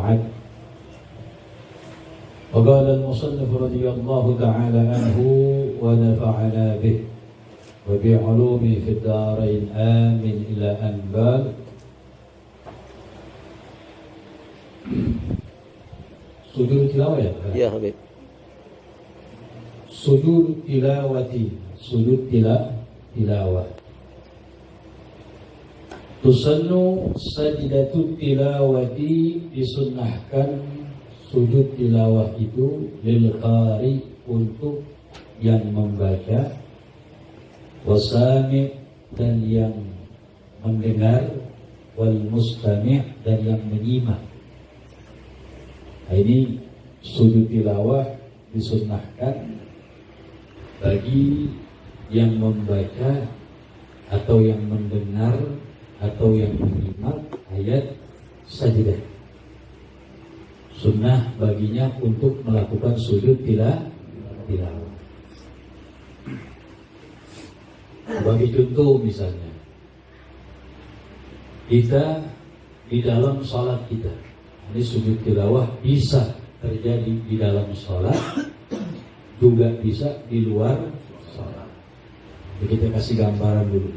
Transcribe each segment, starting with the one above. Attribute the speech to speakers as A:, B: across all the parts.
A: بعد وقال المصنف رضي الله تعالى عنه ونفعنا به وبعلومه في الدارين آمين إلى أن بال sujud tilawah ya?
B: Ya Habib.
A: Sujud tilawati, sujud tilawah. Tusannu sajdatut tilawati, disunnahkan sujud tilawah itu lil qari, untuk yang membaca, wasami, dan yang mendengar, wal mustami', dan yang menyimak. Nah, ini sujud tilawah disunnahkan bagi yang membaca atau yang mendengar atau yang menyimak ayat sajdah. Sunnah baginya untuk melakukan sujud tilawah. Bagi contoh misalnya, kita di dalam salat kita, ini sujud tilawah bisa terjadi di dalam sholat, juga bisa di luar sholat. Jadi kita kasih gambaran dulu.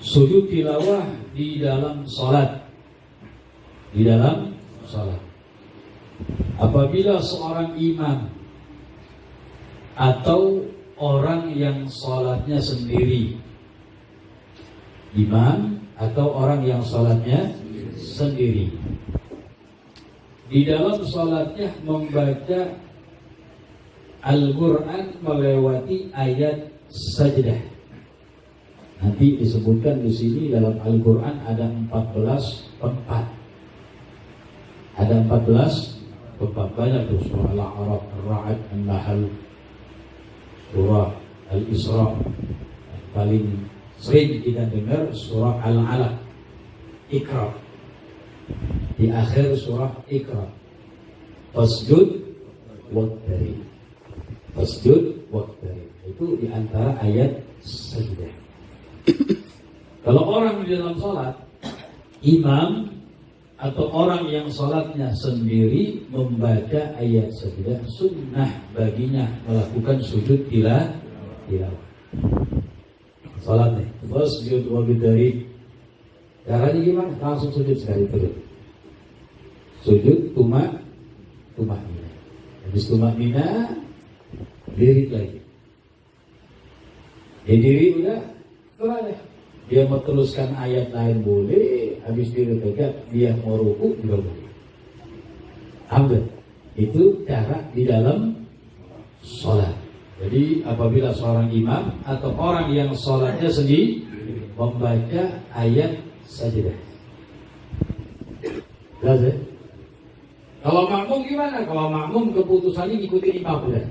A: Sujud tilawah di dalam sholat. Di dalam sholat. Apabila seorang imam atau orang yang sholatnya sendiri, imam atau orang yang sholatnya sendiri, di dalam sholatnya membaca Al-Quran melewati ayat sajdah. Nanti disebutkan di sini dalam Al-Quran ada 14 tempat. Ada 14 tempat, banyak tuh, surah Al-A'raf, Ar-Ra'd, An-Nahl, surah Al-Isra. Paling sering kita dengar surah Al-Alaq, Iqra. Di akhir surah Iqra, fasjud waqtarib, fasjud waqtarib, itu di antara ayat sajdah. Kalau orang di dalam salat, imam atau orang yang salatnya sendiri membaca ayat sajdah, sunnah baginya melakukan sujud tilawah. Salatnya fasjud waqtarib. Caranya gimana? Langsung sujud sekali terus. Sujud tumak-nina. Habis tumak-nina, diri lagi. Dia diri udah, kemana? Dia mau teruskan ayat lain boleh. Habis diri tegak, dia mau ruku juga boleh. Ambil. Itu cara di dalam sholat. Jadi apabila seorang imam atau orang yang sholatnya sendiri membaca ayat sajdah. Jelas ya? Kalau makmum gimana? Kalau makmum keputusannya ikuti imam ya.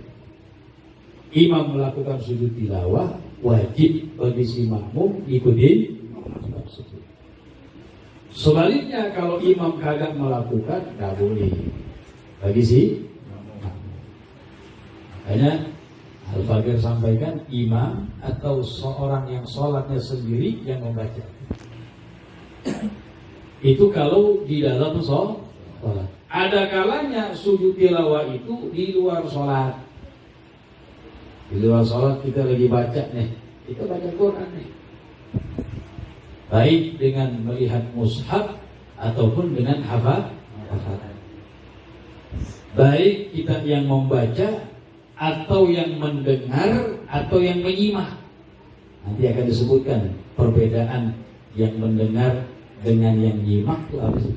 A: Imam melakukan sujud tilawah, wajib bagi si makmum ikuti. Sebaliknya kalau imam kagak melakukan, nggak boleh bagi si makmum. Makanya Al-Fakir sampaikan, imam atau seorang yang sholatnya sendiri yang membaca. Itu kalau di dalam sholat. Ada kalanya sujud tilawah itu di luar sholat. Di luar sholat kita lagi baca nih, kita baca Quran nih, baik dengan melihat mushaf ataupun dengan hafalan. Baik kita yang membaca atau yang mendengar atau yang menyimak. Nanti akan disebutkan perbedaan yang mendengar dengan yang nyimak itu apa sih?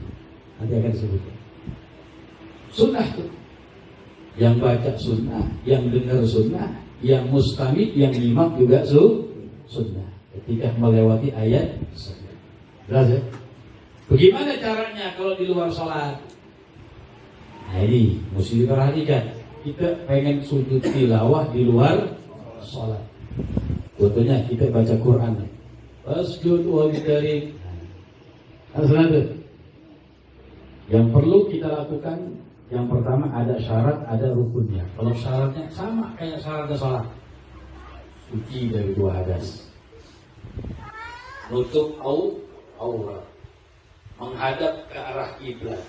A: Nanti akan disebutkan. Sunnah tuh. Yang baca sunnah, yang dengar sunnah, yang mustamid, yang nyimak juga sunnah. Ketika melewati ayat sunnah. Jelas ya? Bagaimana caranya kalau di luar sholat? Nah ini mesti diperhatikan. Kita pengen sujud tilawah di luar sholat. Contohnya kita baca Quran. Fasjud waqtarib. Yang perlu kita lakukan, yang pertama ada syarat, ada rukunnya. Kalau syaratnya sama kayak syaratnya sholat, suci dari 2 hadas, nutup aurat, menghadap ke arah kiblat,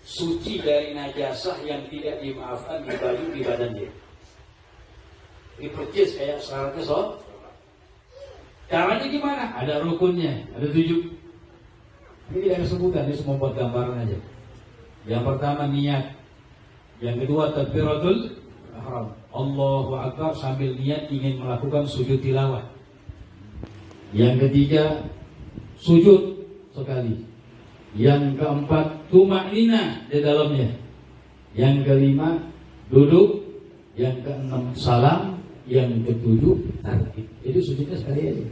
A: suci dari najasah yang tidak dimaafkan di baju di badan dia. Dipercis kayak syaratnya sholat. Caranya gimana? Ada rukunnya, ada 7. Ini tidak disebutkan, ini semua buat gambaran aja. Yang pertama niat, yang kedua takbiratul ihram, Allahu Akbar sambil niat ingin melakukan sujud tilawah. Yang ketiga sujud sekali. Yang keempat tumaknina di dalamnya. Yang kelima duduk. Yang keenam salam. Yang ketujuh tartib. Jadi sujudnya sekali aja.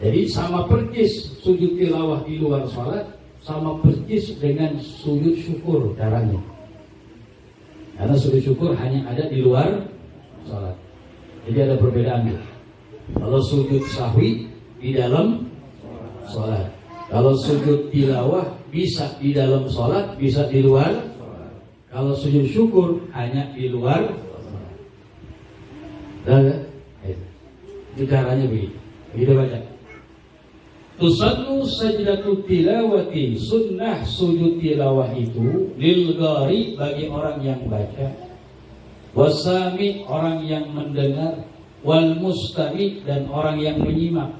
A: Jadi sama persis sujud tilawah di luar sholat, sama persis dengan sujud syukur caranya. Karena sujud syukur hanya ada di luar sholat. Jadi ada perbedaan. Kalau sujud sahwi di dalam sholat, kalau sujud tilawah bisa di dalam sholat, bisa di luar. Kalau sujud syukur hanya di luar. Itu caranya begitu. Begitu baca. Tusallu sajdatut tilawati, sunnah sujud tilawah itu lil ghari bagi orang yang baca, wasami orang yang mendengar, wal mustami dan orang yang menyimak.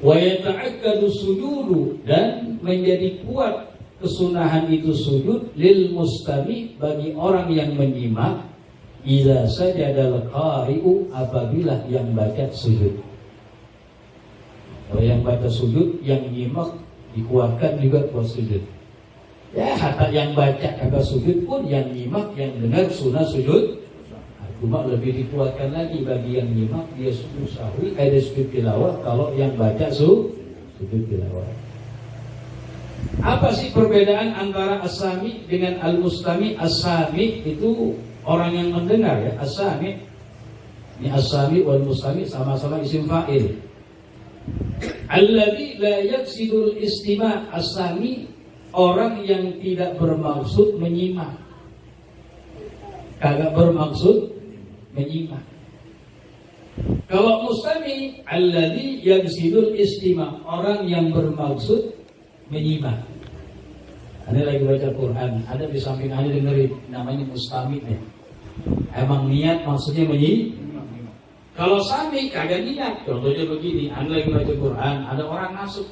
A: Wa yata'akkadu sujudu dan menjadi kuat kesunahan itu sujud lil mustami bagi orang yang menyimak, idza sajadal qari'u apabila yang baca sujud. Kalau yang baca sujud, yang nyimak dikuatkan juga buat sujud. Ya, hatta yang baca kagak sujud pun yang nyimak, yang dengar sunnah sujud. Cuma lebih dikuatkan lagi bagi yang nyimak dia sujud sahwi, ada sujud tilawah. Kalau yang baca sujud tilawah. Apa sih perbedaan antara as-sami dengan al-mustami? As-sami itu orang yang mendengar ya, as-sami. Ini as-sami wal mustami sama-sama isim fa'il. Alladzi la yaqsidul istima', as-sami orang yang tidak bermaksud menyimak. Kagak bermaksud menyimak. Kalau mustami, alladzi yaqsidul istima', orang yang bermaksud menyimak. Anda lagi baca Quran, ada di samping Anda dengerin, namanya mustami nih. Emang niat maksudnya menyimak. Kalau sami kagak niat, contohnya begini, Anda lagi baca Quran, ada orang masuk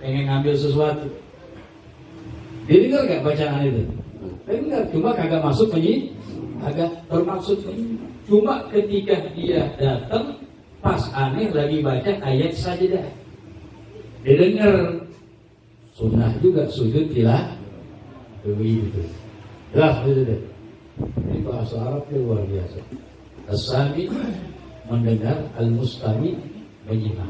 A: pengen ngambil sesuatu. Dia dengar gak bacaan itu? Dengar, cuma kagak masuk menyimak, kagak bermaksud menyimak. Cuma ketika dia datang, pas aneh lagi baca ayat sajadah, dia dengar. Sunnah juga sujud tilawah. Begitu. Jelas itu deh. Ini bahasa Arabnya luar biasa. As-sami mendengar, al-mustami menyimak.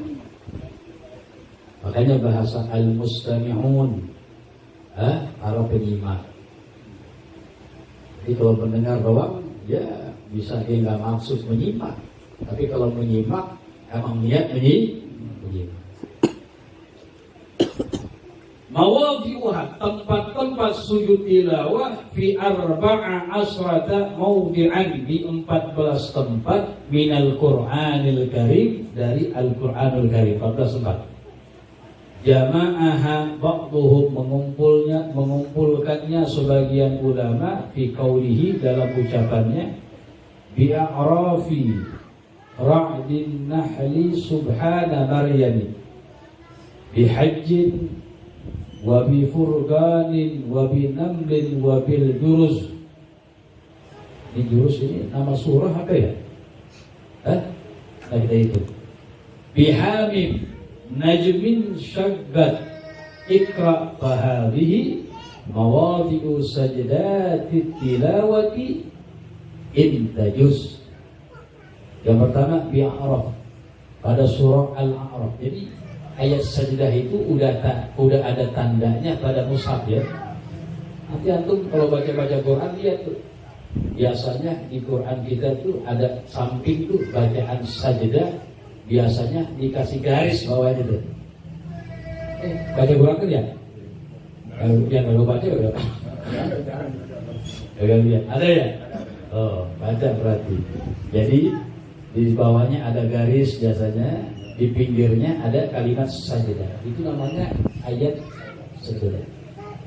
A: Makanya bahasa al-mustami'un, para penyimak. Jadi kalau mendengar doang, ya bisa dia nggak maksud menyimak. Tapi kalau menyimak, emang niat menyimak. Mawadhi'uha, tempat-tempat sujud tilawah fi arba'a asrata mawdi'an, di 14 tempat minal Qur'anil Karim, dari Al-Qur'anul Karim, 14 tempat. Jama'aha ba'duhum, mengumpulkannya sebagian ulama fi qaulihi, dalam ucapannya, bi'a'rafi ra'din nahli subhana maryami bihajjin wa bi furganin wa bi namlin wa bil jurus. Ini jurus ini nama surah apa ya? Nah kita itu bihamim najmin syaggat ikra fahadihi mawadhi'u sajdatit tilawati intajus. Yang pertama bi'araf, pada surah Al-A'raf. Jadi ayat sajdah itu udah ada tandanya pada mushaf ya. Nanti antum kalau baca-baca Quran lihat tuh. Biasanya di Quran kita tuh ada samping tuh bacaan sajdah, biasanya dikasih garis bawahnya tuh. Baca Quran kan ya? Kalau baca udah. Lihat. Ada ya? Oh, baca berarti. Jadi di bawahnya ada garis biasanya. di pinggirnya ada kalimat sajadah. Itu namanya ayat sajadah.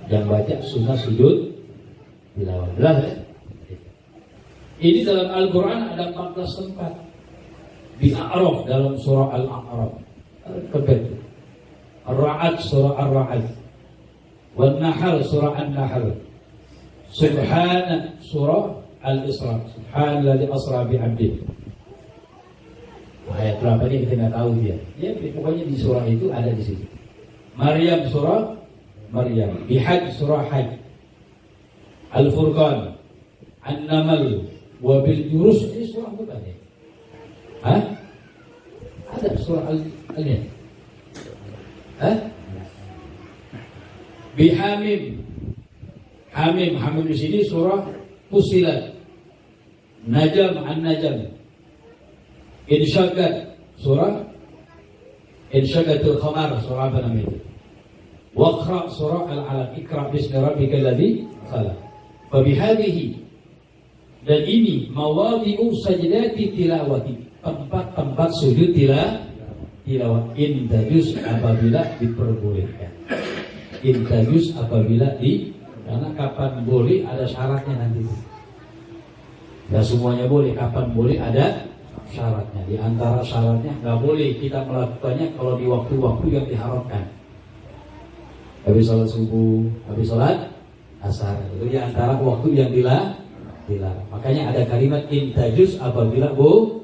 A: Yang baca sunnah sujud tilawah. Jelas ya? Ini dalam Al-Quran ada 14 tempat. Di A'raf dalam surah Al-A'raf. Ar-Ra'ad surah Ar-Ra'ad. Wan-Nahl surah An-Nahl. Subhana surah Al-Isra. Subhanalladzi asra bi'abdihi. Ayat berapa ini kita nggak tahu dia. Ya pokoknya di surah itu ada di situ. Maryam surah Maryam. Bihaj surah Haj. Al-Furqan. An-Naml. Wabil Jurus. Ini surah bukan ya? Hah? Ada surah Al-Yan. Hah? Bihamim. Hamim di sini surah Fussilat. Najm An-Najm. Insyagat surah Insyagatul Qamar surah apa namanya itu? Waqra surah Al-Alaq. Iqra bismi rabbikal ladzi khalaq. Fa bihadhihi, dan ini mawadhi'u sajdati tilawati, tempat-tempat sujud tilawah. Intajus apabila diperbolehkan. Intajus apabila karena kapan boleh ada syaratnya nanti. Tidak semuanya boleh, kapan boleh ada syaratnya. Di antara syaratnya nggak boleh kita melakukannya kalau di waktu-waktu yang diharamkan. Habis sholat subuh, habis sholat asar, itu di antara waktu yang dilarang. Makanya ada kalimat intajus apabila boleh.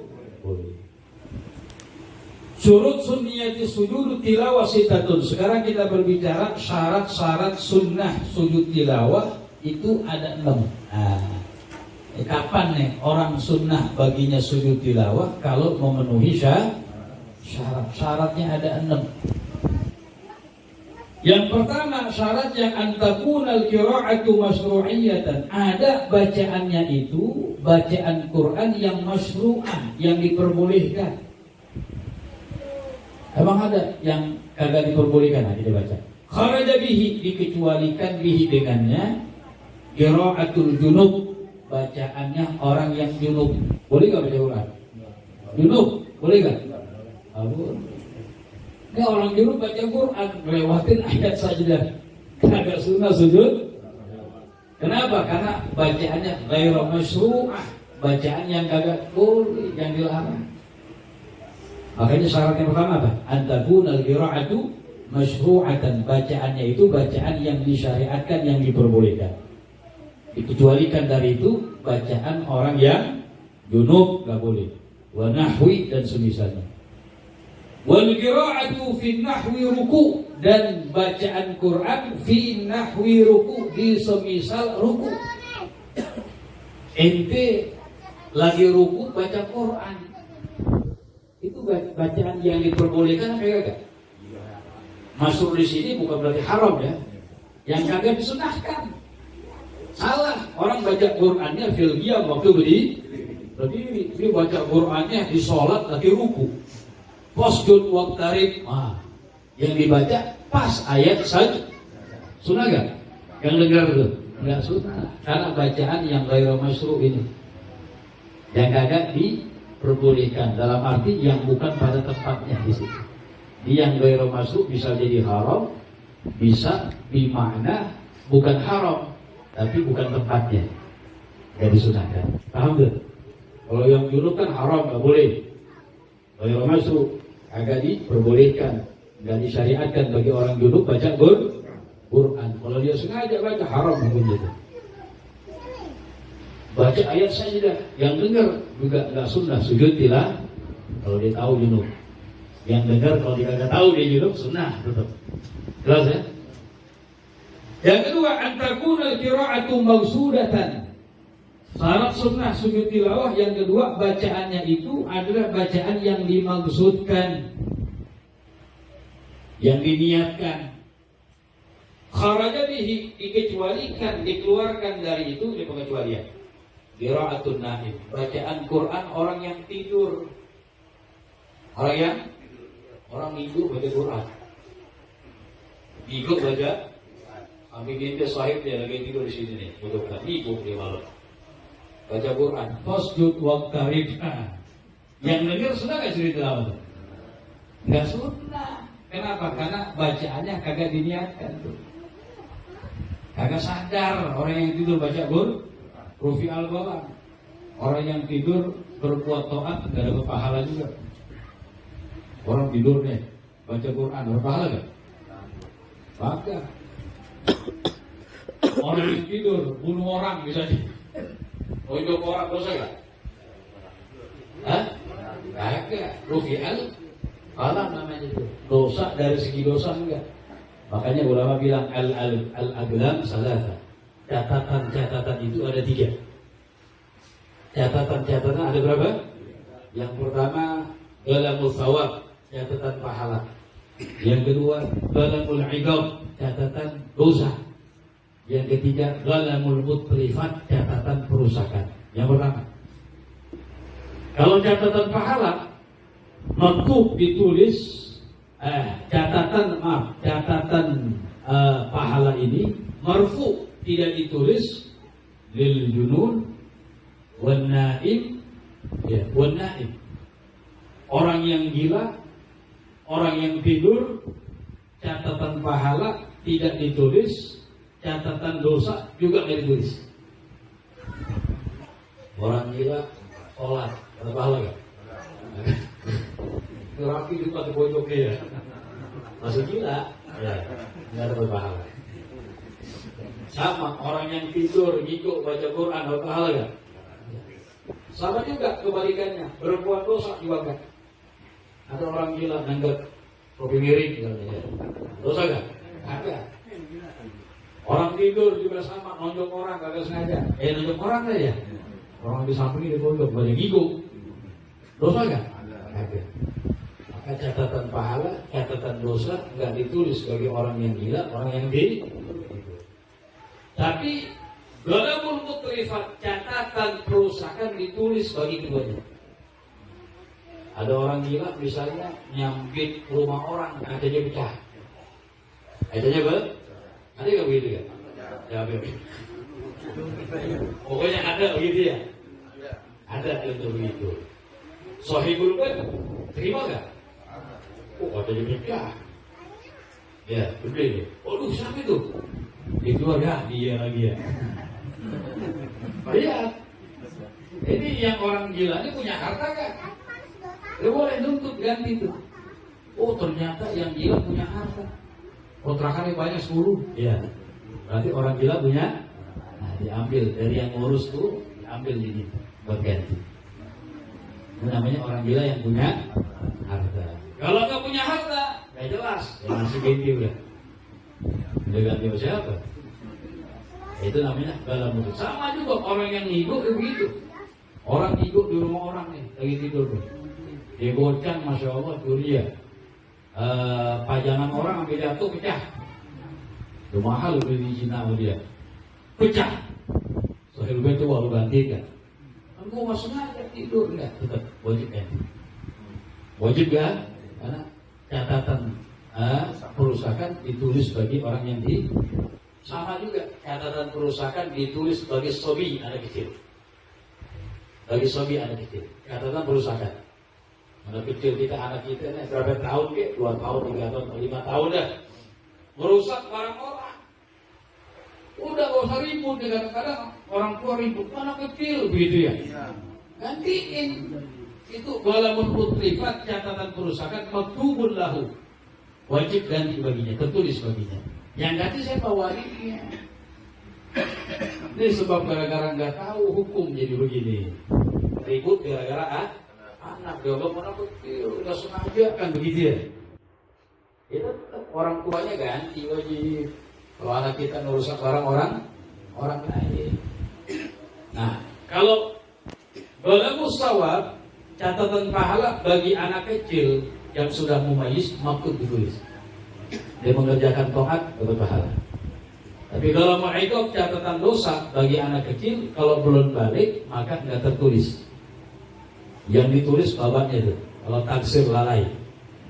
A: Syurut sunniyati sujud tilawah sitatun. Sekarang kita berbicara syarat-syarat sunnah sujud tilawah itu ada 6. Kapan nih orang sunnah baginya sujud tilawah? Kalau memenuhi syaratnya ada 6. Yang pertama syarat yang antakunal qira'atu masyru'iyatan. Ada bacaannya itu bacaan Quran yang masyru'ah, yang diperbolehkan. Emang ada yang kagak diperbolehkan kita baca. Kharaja bihi, dikecualikan bihi dengannya. Qira'atul junub, bacaannya orang yang junub. Boleh gak baca Quran? Junub, boleh gak? Ini orang junub baca Quran, lewatin ayat sajadah. Kagak sunnah sujud. Kenapa? Karena bacaannya ghairu masyru'ah, bacaan yang kagak boleh, yang dilarang. Makanya syarat yang pertama apa? Antakunal qira'atu masyru'atan, bacaannya itu bacaan yang disyariatkan, yang diperbolehkan. Dikecualikan dari itu bacaan orang yang junub gak boleh. Wa nahwi dan semisalnya. Wal qira'atu fi nahwi ruku, dan bacaan Quran fi nahwi ruku, di semisal ruku. Ente lagi ruku baca Quran, itu bacaan yang diperbolehkan apa enggak? Masuk di sini bukan berarti haram ya. Yang kagak disunahkan. Salah, orang baca Qurannya fil qiyam waktu berdiri. Dia baca Qurannya di sholat lagi ruku. Posjud waqtarib. Yang dibaca pas ayat saja. Sunnah enggak? Yang dengar itu enggak sunnah. Karena bacaan yang ghairu masyru' ini. Yang kagak diperbolehkan, dalam arti yang bukan pada tempatnya di situ. Yang ghairu masyru' bisa jadi haram, bisa bimakna bukan haram, tapi bukan tempatnya. Enggak disunahkan. Paham tuh? Kalau yang junub kan haram, enggak boleh. Ghairu masyru' agak diperbolehkan, enggak disyariatkan bagi orang junub baca Quran. Kalau dia sengaja baca haram hukumnya itu. Baca ayat sajadah, yang dengar juga enggak sunnah sujud tilawah kalau dia tahu junub. Yang dengar kalau dia enggak tahu dia junub sunnah tetap. Jelas ya? Yang kedua, antakunal qira'atu maqsudatan. Syarat sunnah sujud tilawah yang kedua, bacaannya itu adalah bacaan yang dimaksudkan, yang diniatkan. Kharaja bihi, dikecualikan, dikeluarkan dari itu di pengecualian. Qira'atun naim, bacaan Quran orang yang tidur. Orang tidur baca Quran. Ikut baca. Ambil dia sahib dia lagi tidur di sini nih. Betul-betul ikut dia malam. Baca Quran. Fasjud waqtarib. Yang dengar sudah enggak cerita apa? Nggak sunnah. Kenapa? Karena bacaannya kagak diniatkan tuh. Kagak sadar orang yang tidur baca rufi al-qalam. Orang yang tidur berbuat taat nggak dapat pahala juga. Orang tidur nih baca Quran berpahala nggak? Kagak. Orang yang tidur bunuh orang bisa di. Oh itu orang dosa nggak? Hah? Kagak. Rufi al-qalam namanya itu. Dosa dari segi dosa enggak. Makanya ulama bilang al-aqlam salasa. Catatan itu ada 3. Catatan ada berapa? Yang pertama qalamul thawab, catatan pahala. Yang kedua qalamul iqab, catatan dosa. Yang ketiga qalamul mutrifat, catatan perusakan. Yang pertama, kalau catatan pahala maktub ditulis catatan pahala ini marfu, tidak ditulis lil junun wan naim, ya, wan naim, orang yang gila, orang yang tidur, catatan pahala tidak ditulis, catatan dosa juga tidak ditulis. Orang gila sholat ada pahala nggak? Rapi di tempat pojoknya ya, masih gila, ya, nggak dapat pahala. Sama orang yang tidur, ngikut baca Quran, dapat pahala nggak? Sama juga kebalikannya, berbuat dosa juga kan. Ada orang gila nanggap kopi miring, ya. Dosa nggak? Ada. Orang tidur juga sama, nonjok orang kagak sengaja, nonjok orang aja. Orang di samping di pojok banyak ngikut, dosa nggak? Ada. Maka catatan pahala, catatan dosa nggak ditulis bagi orang yang gila, orang yang tapi qalamul mutrifat, catatan perusakan ditulis bagi keduanya. Ada orang gila misalnya nyambit rumah orang, kacanya pecah. Kacanya ada nggak begitu ya? Ya begitu. Pokoknya ada begitu ya. Ada yang begitu. Sahibul kan terima nggak? Oh, katanya pecah. Ya, gede. Waduh, siapa itu? Itu ada dia lagi ya. Lihat. Ini yang orang gila ini punya harta kan? Dia boleh nuntut ganti itu. Oh, ternyata yang gila punya harta. Kontrakannya banyak 10. Ya. Berarti orang gila punya. Nah, diambil dari yang ngurus tuh, diambil ini buat ganti. Itu namanya orang gila yang punya harta. Kalau nggak punya harta, nggak jelas. Ya masih ganti udah. Udah ganti sama siapa? Itu namanya dalam mulut. Sama juga orang yang hidup begitu. Orang hidup di rumah orang nih, lagi tidur tuh. Dia goncang, masya Allah, curiga. Pajangan orang sampai jatuh pecah. Itu mahal beli di Cina sama dia. Pecah. Soalnya lu itu walau ganti kan. Kan gua nggak sengaja tidur enggak, tetap wajib ganti. Wajib kan? Karena catatan perusakan ditulis bagi orang yang di. Sama juga catatan perusakan ditulis bagi sobi anak kecil. Bagi sobi anak kecil, catatan perusakan. Anak kecil kita, anak kita ini berapa tahun ke? 2 tahun, 3 tahun, 5 tahun dah. Merusak barang orang. Udah gak usah ribut, kadang-kadang orang tua ribut, anak kecil begitu ya. Gantiin. Itu qalamul mutrifat, catatan perusakan, maktubun lahu. Wajib ganti baginya, tertulis baginya. Yang ganti siapa? Walinya. Ini sebab gara-gara nggak tahu hukum jadi begini. Ribut gara-gara anak diobok anak kecil, nggak sengaja kan begitu ya. Itu orang tuanya ganti wajib. Kalau anak kita ngerusak barang orang lain. Nah, kalau qalamus shawab, catatan pahala bagi anak kecil yang sudah mumayyiz, maktub ditulis. Dia mengerjakan taat dapat pahala. Tapi kalau mau iqab, catatan dosa bagi anak kecil, kalau belum balik maka nggak tertulis. Yang ditulis babanya itu. Kalau taksir lalai,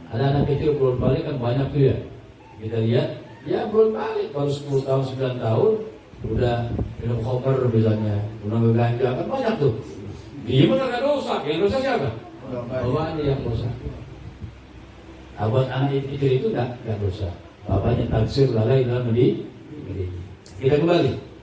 A: ada anak kecil belum balik kan banyak tuh ya. Kita lihat, ya belum balik, baru 10 tahun 9 tahun udah minum khamr misalnya, udah ngeganja kan banyak tuh. Dia benar nggak dosa, yang dosa siapa? Bapaknya yang dosa. Buat anak kecil itu enggak dosa. Bapaknya taksir lalai dalam di. Kita kembali.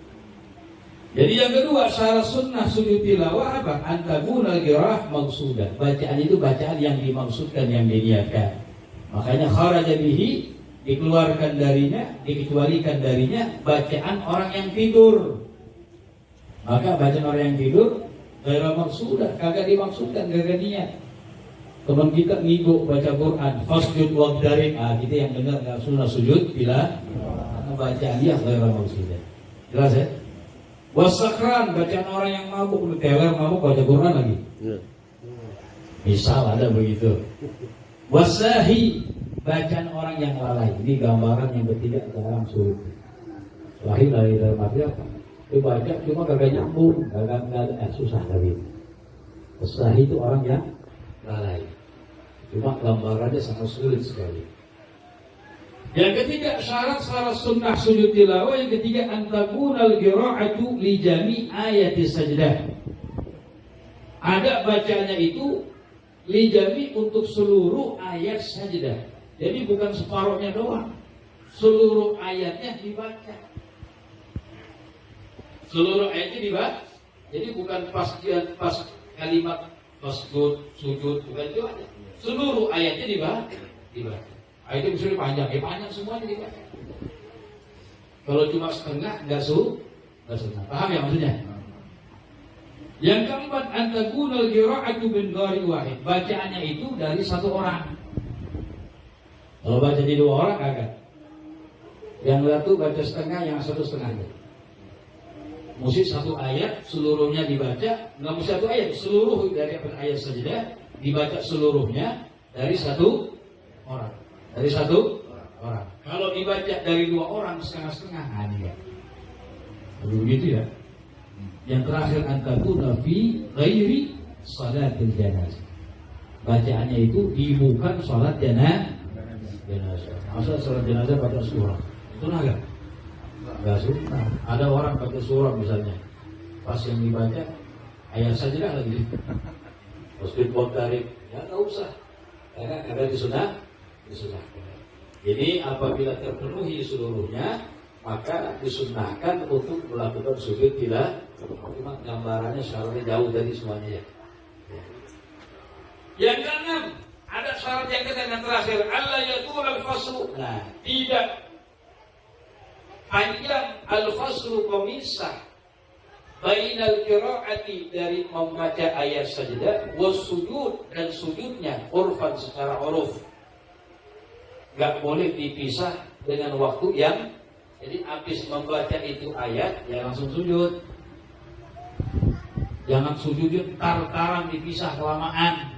A: Jadi yang kedua, syarat sunnah sujud tilawah apa? Antagunal qiraah maqsudah. Bacaan itu bacaan yang dimaksudkan, yang diniatkan. Makanya kharaja bihi, dikeluarkan darinya, dikecualikan darinya bacaan orang yang tidur. Maka bacaan orang yang tidur ghairu maqsudah, kagak dimaksudkan, kagak niat. Teman kita ngigo baca Quran, fasjud waqdarik, kita yang dengar enggak sunnah sujud bila bacaan dia ghairu maqsudah. Jelas ya? Wasakran, bacaan orang yang mabuk, teler mabuk baca Quran lagi. Misal ada begitu. Wasahi, bacaan orang yang lalai. Ini gambaran yang bertiga dalam surat. Lahir dari dalam arti apa? Dia baca cuma kagak nyambung, kagak susah lagi. Wasahi itu orang yang lalai. Cuma gambarannya sangat sulit sekali. Yang ketiga, syarat sunnah sujud tilawah. Yang ketiga, antakunal qiraa'atu li jami' ayati sajdah. Ada bacanya itu li jami' untuk seluruh ayat sajdah. Jadi bukan separuhnya doang, seluruh ayatnya dibaca. Seluruh ayatnya dibaca. Jadi bukan pas kalimat sujud bukan itu aja. Seluruh ayatnya dibaca. Ayatnya misalnya panjang, panjang semuanya dibaca. Kalau cuma setengah, nggak sunnah. Paham ya maksudnya? Yang keempat, antakunal qiraa'atu min ghairi wahid. Bacaannya itu dari satu orang. Kalau baca di dua orang kagak. Yang satu baca setengah, yang satu setengahnya. Mesti satu ayat seluruhnya dibaca, nggak mesti satu ayat, seluruh dari ayat sajdah dibaca seluruhnya dari satu orang. Dari satu orang. Kalau dibaca dari dua orang setengah-setengah, enggak. Begitu ya. Yang terakhir, antakuna fi ghairi salatil janazah. Bacaannya itu di bukan salat janazah. Masa salat jenazah baca surah, sunnah enggak? Enggak sunnah. Ada orang baca surah misalnya, pas yang dibaca ayat sajdah lagi. Wasbir waqtarik, ya enggak usah. Karena ada disunnah. Jadi apabila terpenuhi seluruhnya, maka disunnahkan untuk melakukan sujud tilawah. Cuma gambarannya syaratnya jauh dari semuanya ya. Yang keenam, ada syarat yang terakhir, Allah yatul al-faslu. Nah, tidak panjang al-faslu pemisah bainal qiraati dari membaca ayat sajdah was sujud dan sujudnya urfan secara uruf. Gak boleh dipisah dengan waktu yang, jadi habis membaca itu ayat ya langsung sujud. Jangan sujudnya tar-taran dipisah kelamaan.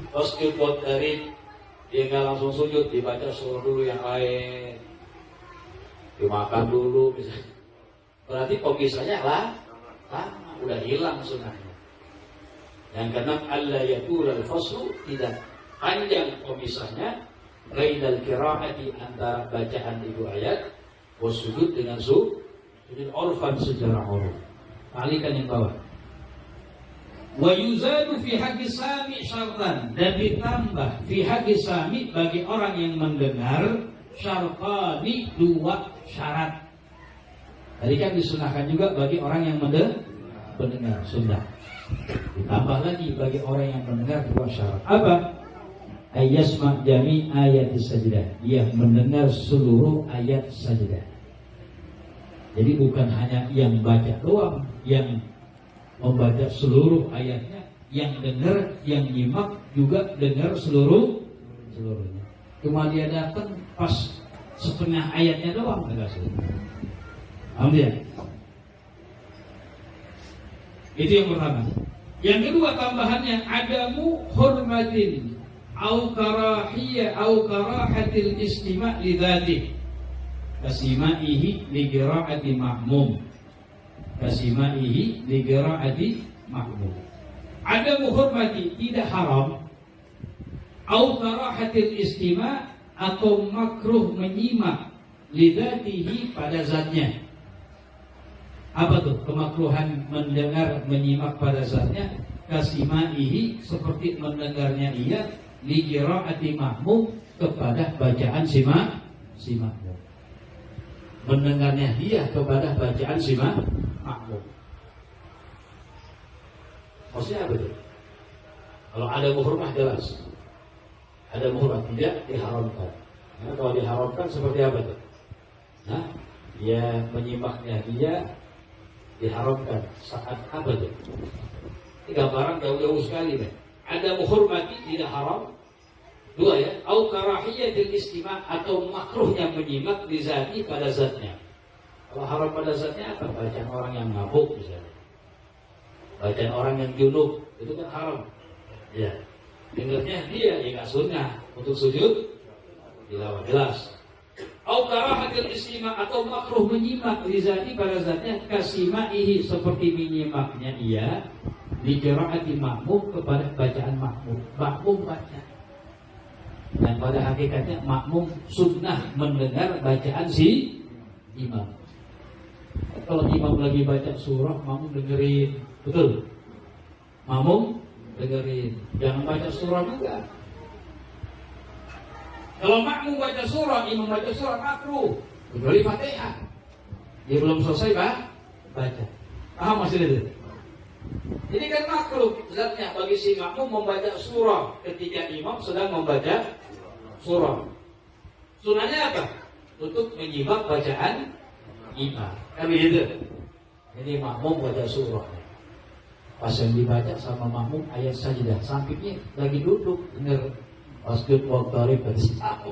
A: Wasjud waqtarik, dia nggak langsung sujud, dibaca surah dulu yang lain, dimakan dulu misalnya. Berarti pemisahnya lama, udah hilang sunnahnya. Yang keenam, alla yatul al-faslu, tidak panjang pemisahnya bainal qiraati antara bacaan itu ayat wasujud dengan sujud urfan secara uruf. Alihkan yang bawah. Wa yuzadu fi haqqi sami syartan, dan ditambah fi haqqi sami bagi orang yang mendengar syartani, dua syarat. Tadi kan disunahkan juga bagi orang yang mendengar sunnah. Ditambah lagi bagi orang yang mendengar dua syarat. Apa? Ayyasma jami ayat sajdah, dia mendengar seluruh ayat sajdah. Jadi bukan hanya yang baca doang, yang membaca seluruh ayatnya, yang dengar, yang nyimak juga dengar seluruhnya. Cuma dia datang pas setengah ayatnya doang, enggak sih. Alhamdulillah. Itu yang pertama. Yang kedua tambahannya, adamu hurmatin au karahiyah au karahatil istima' li dzatihi kasimaihi li qiraati ma'mum. Kasimaihi li qiraati ma'mum. Adamu hurmati, tidak haram, au karahatil istima' atau makruh menyimak li dzatihi pada zatnya. Apa tuh kemakruhan mendengar menyimak pada zatnya? Kasimaihi, seperti mendengarnya ia li qiraati makmum kepada bacaan si makmum. Mendengarnya dia kepada bacaan si makmum. Maksudnya apa itu? Kalau ada muhrumah jelas. Ada muhrumah tidak diharamkan. Karena kalau diharamkan seperti apa itu? Nah, dia menyimaknya dia diharamkan saat apa itu? Ini gambaran jauh-jauh sekali kan. Ada muhurmati tidak haram. Dua ya, au karahiyatil istima' atau makruhnya menyimak di zati pada zatnya. Kalau haram pada zatnya apa? Bacaan orang yang mabuk misalnya. Bacaan orang yang junub itu kan haram. Ya. Dengarnya dia ya enggak sunnah untuk sujud tilawah jelas. Au karahatil istima' atau makruh menyimak di zati pada zatnya kasima'ihi seperti menyimaknya ia di qiraati makmum kepada bacaan makmum. Makmum baca. Dan pada hakikatnya makmum sunnah mendengar bacaan si imam. Kalau imam lagi baca surah, makmum dengerin, betul? Makmum dengerin, jangan baca surah juga. Kalau makmum baca surah, imam baca surah makruh, kecuali Fatihah. Dia belum selesai baca. Paham maksud itu? Ini kan makruh zatnya bagi si makmum membaca surah ketika imam sedang membaca surah. Sunahnya apa? Untuk menyimak bacaan imam. Kan begitu? Jadi makmum baca surah. Pas yang dibaca sama makmum ayat sajadah, sampingnya lagi duduk dengar wasjud waqtarib bersiap.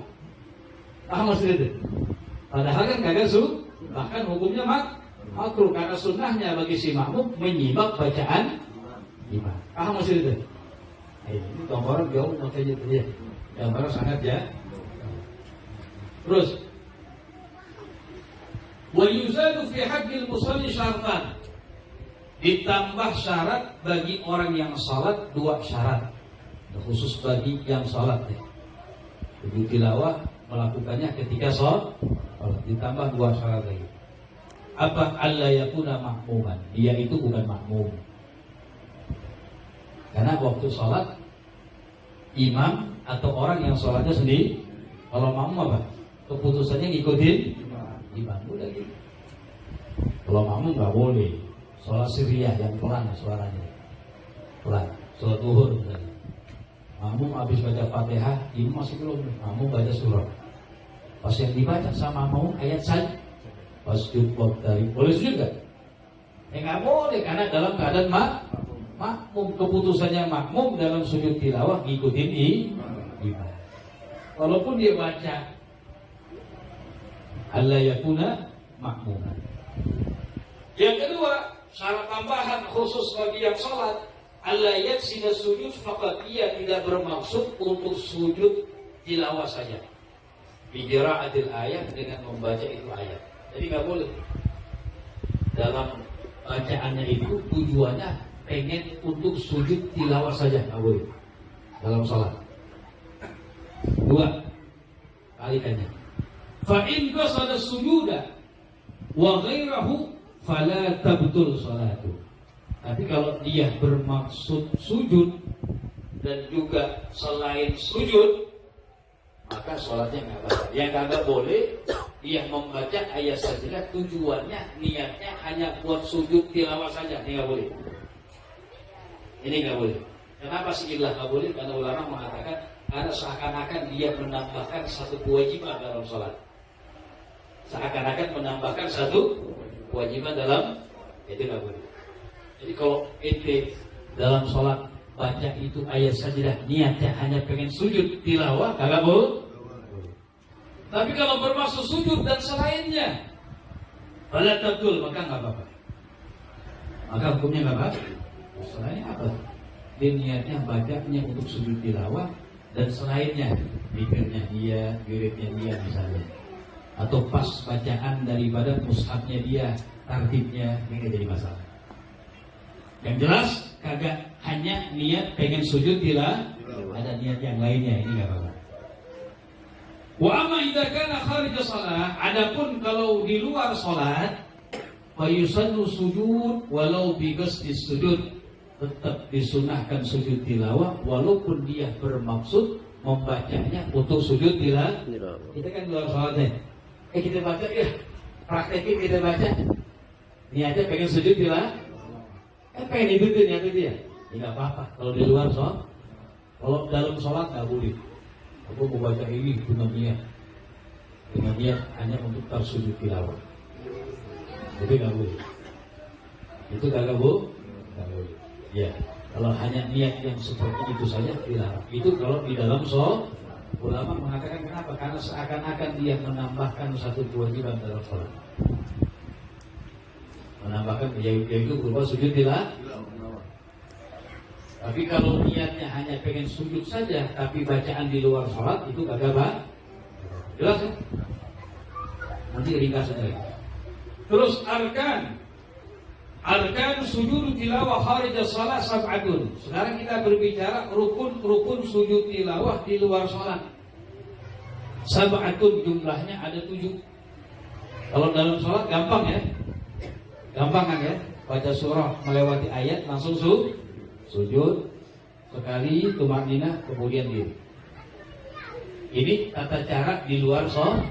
A: Paham maksud itu? Padahal kan kagak bahkan hukumnya makruh karena sunnahnya bagi si makmum menyimak bacaan imam. Paham maksud itu? Ini gambaran jauh makanya itu ya. Gambaran sangat ya. Terus wa yuzadu fi haqqil musalli syartan. Ditambah syarat bagi orang yang salat dua syarat. Khusus bagi yang salat ya. Sujud tilawah melakukannya ketika salat. Ditambah dua syarat lagi. Apa? Alla yakuna makmuman. Dia itu bukan makmum. Karena waktu salat imam atau orang yang salatnya sendiri. Kalau makmum apa? Keputusannya ngikutin imam. Udah gitu. Kalau makmum nggak boleh. Salat sirriyah yang pelan suaranya. Pelan. Salat zuhur misalnya. Makmum habis baca Fatihah, imam masih belum. Makmum baca surah. Pas yang dibaca sama makmum ayat saja. Wasjud waqtarib. Boleh sujud gak? Nggak boleh karena dalam keadaan makmum. Keputusannya makmum dalam sujud tilawah ngikutin imam. Walaupun dia baca alla yakuna makmuman. Yang kedua, syarat tambahan khusus bagi yang salat, alla yaksida sujud faqat, ia tidak bermaksud untuk sujud tilawah saja. Biqiraatil ayat dengan membaca itu ayat. Jadi nggak boleh. Dalam bacaannya itu tujuannya pengen untuk sujud tilawah saja, nggak boleh. Dalam salat. Dua, kalikannya. Fa in qasada sujuda wa ghairahu fala tabtul salatu. Tapi kalau dia bermaksud sujud dan juga selain sujud, maka sholatnya nggak batal. Yang nggak boleh dia membaca ayat sajadah tujuannya niatnya hanya buat sujud tilawah saja, ini nggak boleh. Ini nggak boleh. Kenapa sih ilah nggak boleh? Karena ulama mengatakan karena seakan-akan dia menambahkan satu kewajiban dalam sholat. Seakan-akan menambahkan satu kewajiban dalam, itu nggak boleh. Jadi kalau ente dalam sholat baca itu ayat sajadah niatnya hanya pengen sujud tilawah, kagak boleh. Tapi kalau bermaksud sujud dan selainnya, fala tabtul, maka nggak apa-apa. Maka hukumnya nggak apa-apa. Selainnya apa? Dia niatnya bacanya untuk sujud tilawah dan selainnya, pikirnya dia, wiridnya dia misalnya, atau pas bacaan daripada mushafnya dia, tartibnya, ini nggak jadi masalah. Yang jelas kagak hanya niat pengen sujud tilawah, ada niat yang lainnya, ini nggak apa-apa. Wa amma idza kana kharij shalah, adapun kalau di luar salat, fa yusallu sujud walau bi qasdi sujud, tetap disunahkan sujud tilawah walaupun dia bermaksud membacanya untuk sujud tilawah. Kita kan luar sholatnya. Kita baca ya, praktekin kita baca. Ini aja pengen sujud tilawah. Pengen itu niatnya dia. Ya nggak apa-apa. Kalau di luar sholat, kalau dalam sholat nggak boleh. Aku mau baca ini dengan niat hanya untuk tersujud tilawah. Jadi nggak boleh. Itu nggak boleh. Ya, kalau hanya niat yang seperti itu saja dilarang. Itu kalau di dalam sholat, ulama mengatakan kenapa? Karena seakan-akan dia menambahkan satu kewajiban dalam sholat. Menambahkan yaitu berupa sujud tilawah. Tapi kalau niatnya hanya pengen sujud saja, tapi bacaan di luar sholat itu kagak bah. Jelas ya? Nanti ringkasan lagi. Terus arkan sujud tilawah kharij shalah sab'atun. Sekarang kita berbicara rukun sujud tilawah di luar sholat. Sab'atun jumlahnya ada 7. Kalau dalam sholat gampang ya. Gampang kan ya? Baca surah melewati ayat langsung sujud sekali tumakninah kemudian diri. Ini tata cara di luar sholat.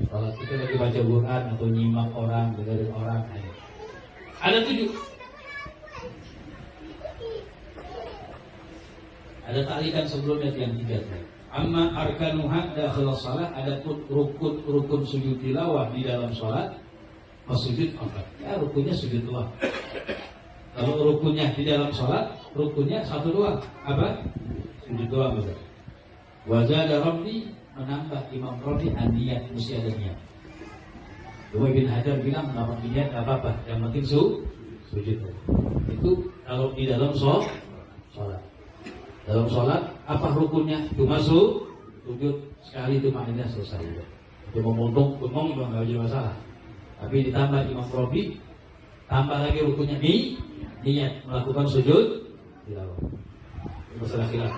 A: Kalau kita lagi baca Quran atau nyimak orang, dengerin orang, ada 7. Ada talikan sebelumnya yang 3. Amma arkanuha dakhil shalah, ada rukun sujud tilawah di dalam sholat. Sujud apa? Ya rukunnya sujud doang. Kalau rukunnya di dalam sholat, rukunnya satu doang. Apa? Sujud doang betul. Wazada Rabbi, menambah Imam Rabbi niat, mesti ada niat. Dua bin Hajar bilang menambah niat gak apa-apa, yang penting sujud. Itu kalau di dalam sholat. Dalam sholat apa rukunnya? Cuma sujud sekali itu maknanya selesai. Itu memotong bengong juga nggak jadi masalah. Tapi ditambah Imam Rabbi, tambah lagi rukunnya niat melakukan sujud tilawah. Masalah khilaf.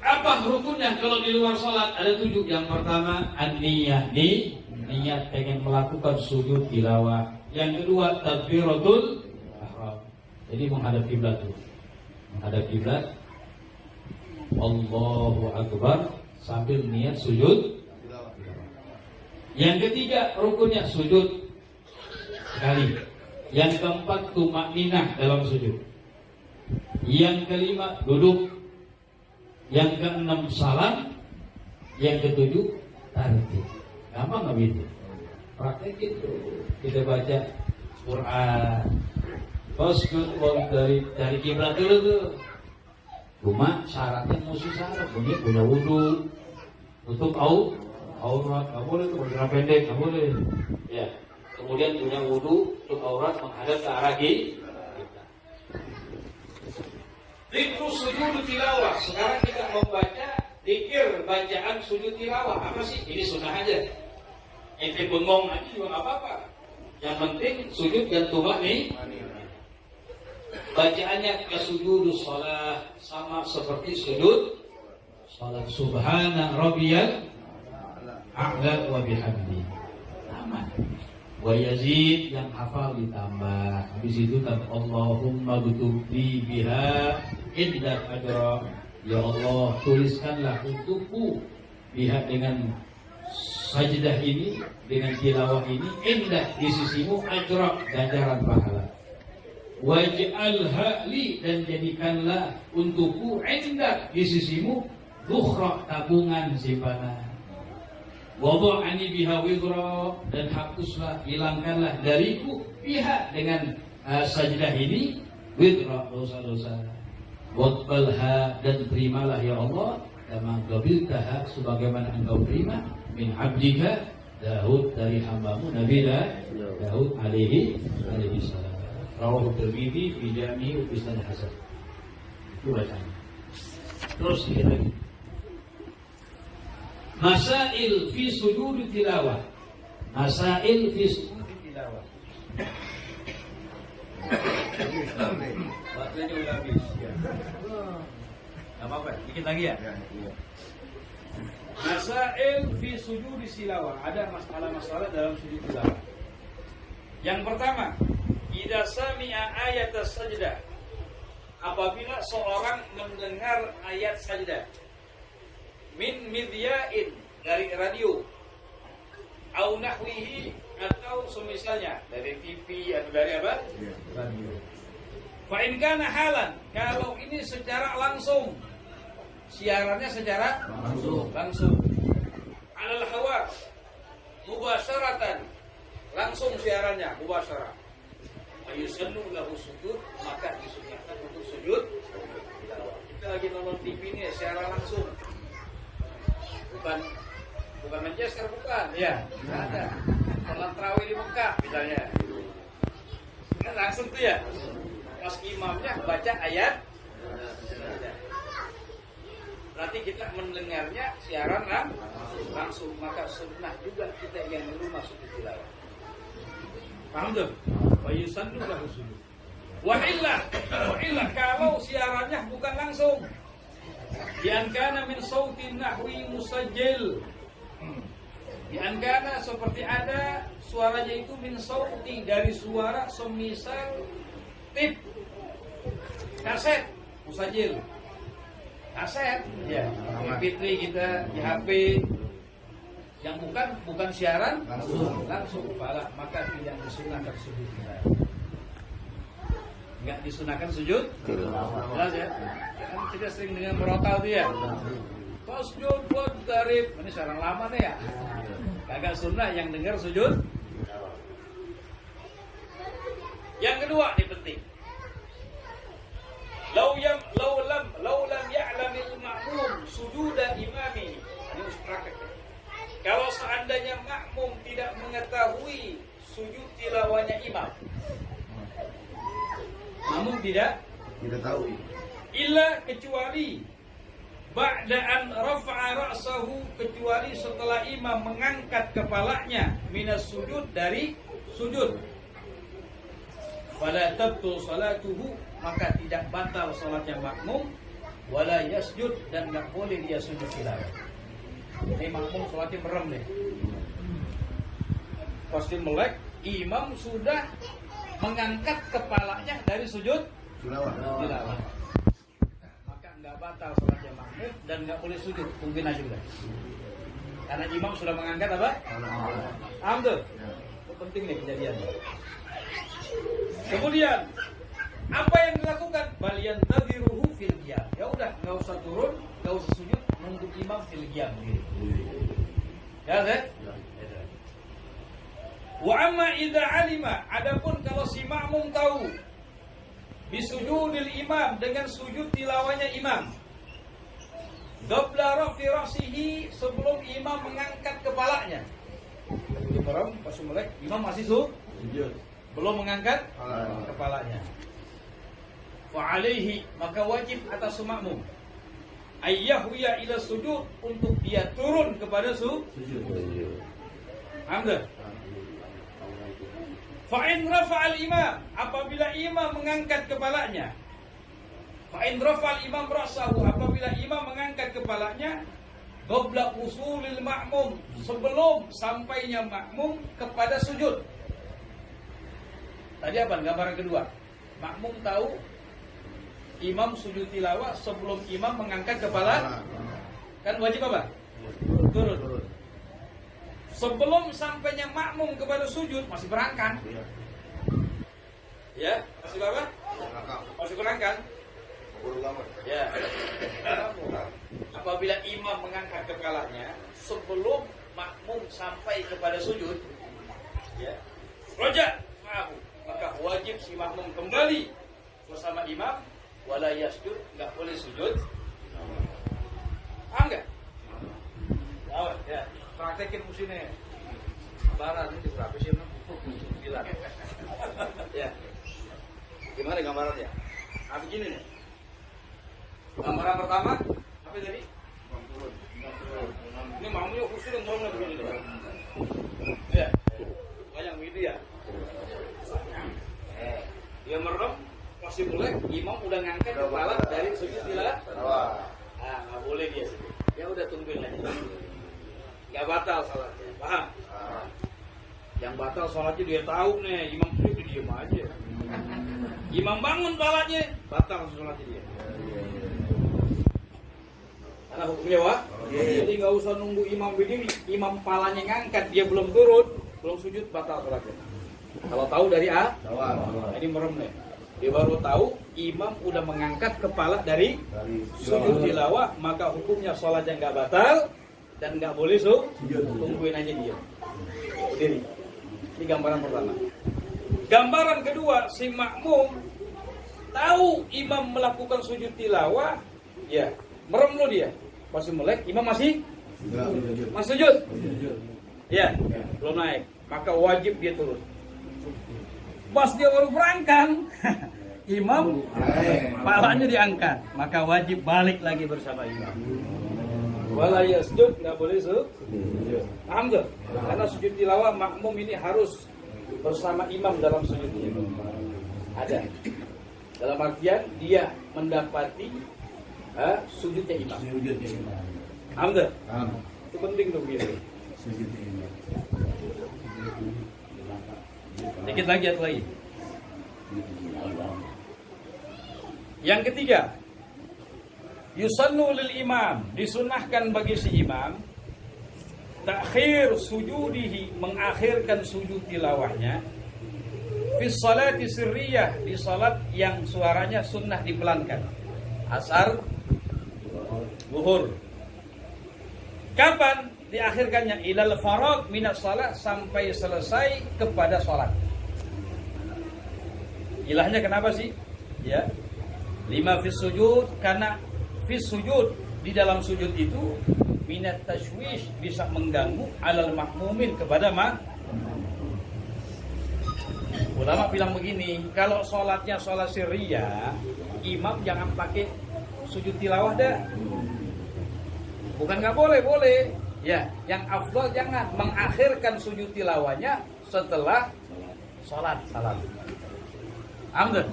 A: Apa rukunnya kalau di luar sholat? Ada 7. Yang pertama an-niyah, niat pengen melakukan sujud tilawah. Yang kedua takbiratul ihram. Jadi menghadap kiblat tuh. Menghadap kiblat. Allahu akbar sambil niat sujud. Yang ketiga rukunnya sujud sekali. Yang keempat tumakninah dalam sujud. Yang kelima duduk. Yang keenam salam. Yang ketujuh tartib. Gampang nggak gitu? Praktekin tuh. Kita baca Quran. Sujud dari kiblat dulu tuh. Cuma syaratnya mesti syarat. Punya wudu. Tutup aurat, nggak boleh tuh bergerak pendek, nggak boleh. Ya. Kemudian punya wudu, tutup aurat menghadap ke arah kita. Zikru sujud tilawah. Sekarang kita membaca zikir bacaan sujud tilawah. Apa sih? Ini sunnah aja. Ente bengong aja juga nggak apa-apa. Yang penting sujud dan tumak nih. Bacaannya ke sujud sholat sama seperti sujud sholat. Subhana rabbiyal a'la wa bihamdi. Aman. Wa yazid yang hafal ditambah. Habis itu kan Allahumma butubli biha indak ajra. Ya Allah, tuliskanlah untukku biha dengan sajdah ini, dengan tilawah ini, indah di sisimu ajra, ganjaran pahala. Waj'alha li, dan jadikanlah untukku indak di sisimu dhukhra, tabungan simpanan. Wada'ani biha wizra, dan hapuslah, hilangkanlah dariku biha dengan sajdah ini wizra, dosa-dosa. Waqbalha, dan terimalah ya Allah kama qabiltaha, sebagaimana engkau terima min abdika Daud, dari hambamu Nabi Daud alaihi salam. Rawahu Tirmidzi fi Jami' Isnad Hasan. Itu bacaan. Terus lagi. Masail fi sujud tilawah. Masail fi sujud tilawah. Waktunya udah habis. Enggak apa-apa, dikit lagi ya? Masail fi sujud tilawah. Ada masalah-masalah dalam sujud tilawah. Yang pertama,
B: idza sami'a ayat sajdah, apabila seorang mendengar ayat sajdah, min midyain, dari radio, au nahwihi, atau semisalnya dari TV atau dari apa? Radio. Fa in kana halan, kalau ini secara langsung, siarannya secara langsung. Alal hawa, mubasyaratan, langsung siarannya mubasyarah. Ayusannu lahu sujud, maka disunnahkan untuk sujud. Kita lagi nonton TV ini secara langsung. Bukan Manchester, bukan. Ya, enggak ada. Salat tarawih di Mekah misalnya. Kan langsung tuh ya. Pas imamnya baca ayat, berarti kita mendengarnya siaran langsung, maka sunnah juga kita yang dulu masuk di tilawah. Paham tuh? Wa yusannu lahu sujud. Wa illa kalau siarannya bukan langsung. Diankana min sautin nahwi musajjil. Diankana seperti ada suaranya itu min sauti, dari suara semisal tip kaset musajjil. Kaset ya, MP3 kita di HP yang bukan siaran langsung pala, maka tidak disunahkan sujud. Enggak disunahkan sujud. Jelas ya? Kan kita sering dengan merotal tuh ya. Sujud buat tarif. Ini sekarang lama nih ya. Kagak sunnah yang dengar sujud. Yang kedua ini penting. Lau lam ya'lamil ma'mum sujuda imami. Ini harus praktek. Kalau seandainya makmum tidak mengetahui sujud tilawahnya imam, makmum tidak tahu. Illa, kecuali ba'da'an rafa'a ra'sahu, kecuali setelah imam mengangkat kepalanya minas sujud, dari sujud. Fala tabtul salatuhu, maka tidak batal salatnya makmum. Wala yasjud, dan enggak boleh dia sujud tilawah. Ini makmum salatnya merem nih. Pasti melek, imam sudah mengangkat kepalanya dari sujud tilawah. Maka enggak batal salatnya makmum dan enggak boleh sujud, tungguin aja udah. Karena imam sudah mengangkat apa? Ambil. Penting nih kejadiannya. Kemudian apa yang dilakukan? Balian tadhiruhu fil qiyam. Ya udah, enggak usah turun, enggak usah sujud, nunggu imam fil qiyam gitu. Ya, Zed? Wa amma idza alima, adapun kalau si makmum tahu bisujudil imam, dengan sujud tilawahnya imam, qabla rafi ra'sihi, sebelum imam mengangkat kepalanya. Di merem pas melek, imam masih sujud, belum mengangkat kepalanya. Fa alaihi, maka wajib atas makmum ayyahwiya ila sujud, untuk dia turun kepada sujud. Alhamdulillah. Fa'in rafa'al imam, apabila imam mengangkat kepalanya. Fa'in rafa'al imam ra'sahu, apabila imam mengangkat kepalanya. Qabla usulil makmum, sebelum sampainya makmum kepada sujud. Tadi apa? Gambaran kedua. Makmum tahu imam sujud tilawah sebelum imam mengangkat kepala. Kan wajib apa? Turun. Sebelum sampainya makmum kepada sujud, masih berangkat. Ya, masih apa? Masih berangkat. Ya. Apabila imam mengangkat kepalanya sebelum makmum sampai kepada sujud, ya, roja, maka wajib si makmum kembali bersama imam, wala yasjud, enggak boleh sujud. Enggak? Ya. Praktekin musimnya. Barat ini berapa sih? 9. Ya. Gimana gambarannya? Apa gini nih? Gambaran pertama, apa tadi? Ini makmumnya khusus yang merem begini nih. Ya. Banyak begitu ya. Dia merem, pasti mulai imam udah ngangkat kepala dari sujud tilawah. Nggak boleh dia sujud. Ya udah tungguin aja. Gak batal salatnya, paham? Yang batal salatnya dia tahu nih, imam sujud dia diem aja. Imam bangun palanya, batal sholatnya dia. Karena hukumnya Wak. Jadi nggak usah nunggu imam berdiri, imam palanya ngangkat, dia belum turun, belum sujud, batal sholatnya. Kalau tahu dari ini merem nih. Dia baru tahu imam udah mengangkat kepala dari sujud tilawah, maka hukumnya sholatnya nggak batal dan nggak boleh tungguin aja dia berdiri. Ini gambaran pertama. Gambaran kedua, si makmum tahu imam melakukan sujud tilawah, ya merem lo dia, masih melek, imam masih sujud, ya belum naik, maka wajib dia turun. Pas dia baru berangkat, imam palanya diangkat, maka wajib balik lagi bersama imam. Wala yasjud, nggak boleh sujud. Paham tuh? Karena sujud tilawah makmum ini harus bersama imam dalam sujudnya. Ada. Dalam artian dia mendapati sujudnya imam. Paham tuh? Itu penting tuh gitu. Dikit lagi. Yang ketiga, yusannu lil imam, disunahkan bagi si imam takhir sujudihi, mengakhirkan sujud tilawahnya fi salati sirriyah, di salat yang suaranya sunnah dipelankan, asar, zuhur. Kapan diakhirkannya? Ilal farag minas salat, sampai selesai kepada salat. Ilahnya kenapa sih? Ya. 5 fis sujud, karena fis sujud, di dalam sujud itu minat tashwish, bisa mengganggu alal makmumin, kepada ulama bilang begini, kalau sholatnya sholat sirriyah, imam jangan pakai sujud tilawah dah. Bukan nggak boleh, boleh. Ya, yang afdal jangan mengakhirkan sujud tilawahnya setelah sholat. Amr.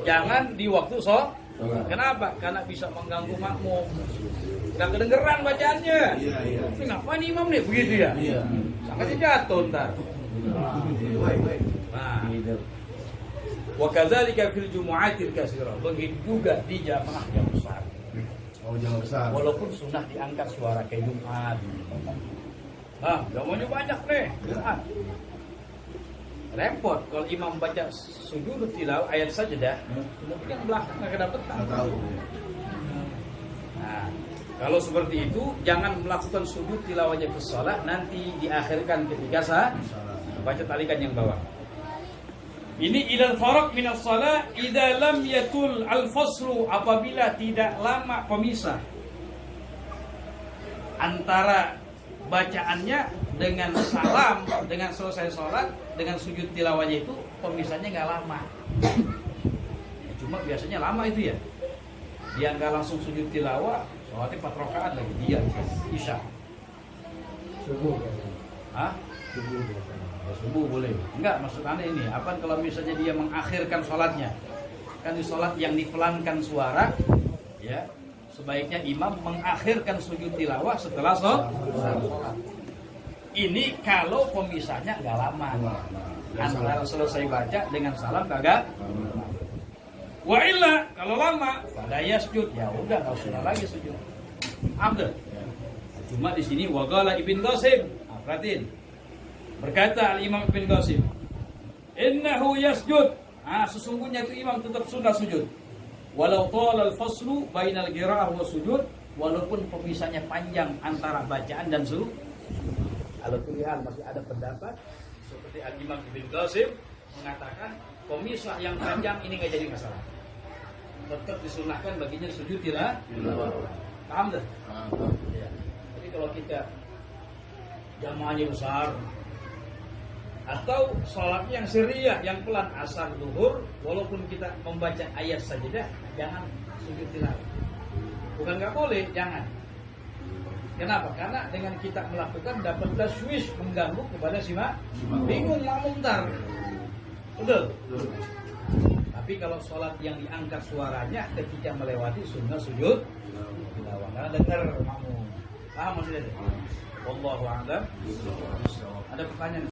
B: Jangan di waktu sholat. Kenapa? Karena bisa mengganggu makmum. Nggak kedengeran bacaannya. Ini ngapain imam nih begitu ya? Sangatnya jatuh ntar. Nah, wa kadzalika fil jumu'atil katsirah. Begitu juga di jamaah yang besar.
C: Jamaah besar.
B: Walaupun sunnah diangkat suara kayak Jumat. Jamaahnya banyak nih. Jumat. Repot kalau imam baca sujud tilawah ayat sajdah, kemudian belakang nggak kedapetan. Nah, kalau seperti itu jangan melakukan sujud tilawahnya fi shalah, nanti diakhirkan ketika baca talikan yang bawah. Ini ilal faraq min as-shalah idza lam yatul al-faslu, apabila tidak lama pemisah antara bacaannya dengan salam, dengan selesai sholat, dengan sujud tilawahnya itu pemisahnya nggak lama. Cuma biasanya lama itu ya. Dia nggak langsung sujud tilawah, sholatnya 4 rakaat lagi dia isya.
A: Subuh.
B: Subuh boleh. Enggak, maksud aneh ini. Apa kalau misalnya dia mengakhirkan sholatnya? Kan di sholat yang dipelankan suara, ya. Sebaiknya imam mengakhirkan sujud tilawah setelah sholat. Ini kalau pemisahnya nggak lama, antara selesai baca dengan salam kagak. Wa illa, kalau lama, pada yasjud, ya udah nggak usah lagi sujud. Abdul. Cuma di sini waqala Ibn Qasim, perhatiin. Berkata Al-Imam Ibn Qasim, innahu yasjud. Sesungguhnya itu imam tetap sunnah sujud. Walau tala al-faslu bainal qira'ah wa sujud, walaupun pemisahnya panjang antara bacaan dan sujud. Kalau pilihan masih ada pendapat seperti Al-Imam Ibn Qasim mengatakan pemisah yang panjang ini nggak jadi masalah. Tetap disunahkan baginya sujud tilawah. Paham dah? Ya. Jadi kalau kita jamaahnya besar atau sholatnya yang sirriyah, yang pelan, asar, zuhur, walaupun kita membaca ayat sajdah, jangan sujud tilawah. Bukan nggak boleh, jangan. Kenapa? Karena dengan kita melakukan dapat taswish, mengganggu kepada si bingung makmum ntar. Betul? Tapi kalau sholat yang diangkat suaranya ketika melewati sunnah sujud tilawah, karena dengar makmum. Paham maksudnya? Wallahu a'lam. Ada pertanyaan?